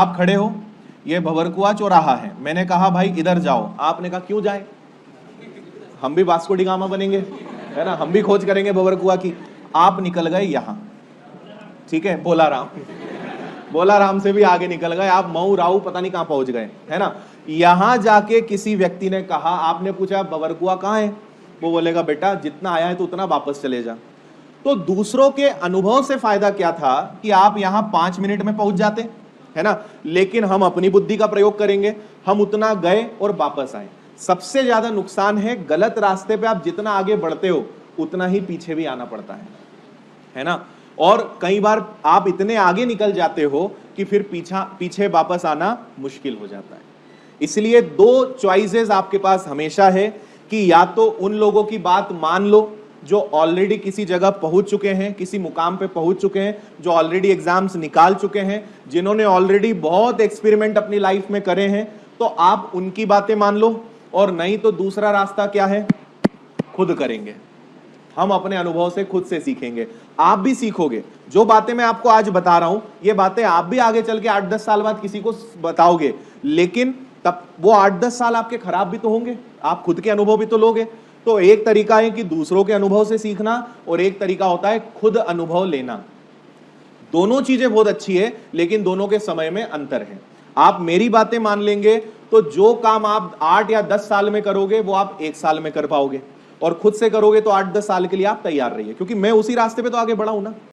आप खड़े हो, ये भंवरकुआ चौराहा है, मैंने कहा भाई इधर जाओ, आपने कहा क्यों जाए, हम भी वास्को डी गामा बनेंगे, है ना, हम भी खोज करेंगे भंवरकुआ की। आप निकल गए यहां, ठीक है, बोलाराम से भी आगे निकल गए आप, मऊ राऊ पता नहीं कहां पहुंच गए, है ना। यहां जाके किसी व्यक्ति ने कहा, आपने पूछा भंवरकुआ कहां है, वो बोलेगा बेटा जितना आया है तो उतना वापस चले जा। तो दूसरों के अनुभव से फायदा क्या था कि आप यहां 5 मिनट में पहुंच जाते, है ना, लेकिन हम अपनी बुद्धि का प्रयोग करेंगे, हम उतना गए और वापस आए। सबसे ज्यादा नुकसान है गलत रास्ते पे आप जितना आगे बढ़ते हो उतना ही पीछे भी आना पड़ता है ना। और कई बार आप इतने आगे निकल जाते हो कि फिर पीछे वापस आना मुश्किल हो जाता है। इसलिए 2 चॉइसेस आपके पास हमेशा है कि या तो उन लोगों की बात मान लो जो ऑलरेडी किसी जगह पहुंच चुके हैं, किसी मुकाम पे पहुंच चुके हैं, जो ऑलरेडी एग्जाम्स निकाल चुके हैं, जिन्होंने ऑलरेडी बहुत एक्सपेरिमेंट अपनी लाइफ में करे हैं, तो आप उनकी बातें मान लो। और नहीं तो दूसरा रास्ता क्या है, खुद करेंगे, हम अपने अनुभव से खुद से सीखेंगे। आप भी सीखोगे, जो बातें मैं आपको आज बता रहा हूं ये बातें आप भी आगे चल के 8-10 साल बाद किसी को बताओगे, लेकिन तब वो 8-10 साल आपके खराब भी तो होंगे, आप खुद के अनुभव भी तो लोगे। तो एक तरीका है कि दूसरों के अनुभव से सीखना और एक तरीका होता है खुद अनुभव लेना। दोनों चीजें बहुत अच्छी है, लेकिन दोनों के समय में अंतर है। आप मेरी बातें मान लेंगे तो जो काम आप 8 या 10 साल में करोगे वो आप 1 साल में कर पाओगे, और खुद से करोगे तो 8-10 साल के लिए आप तैयार रहिए, क्योंकि मैं उसी रास्ते पे तो आगे बढ़ा हूं ना।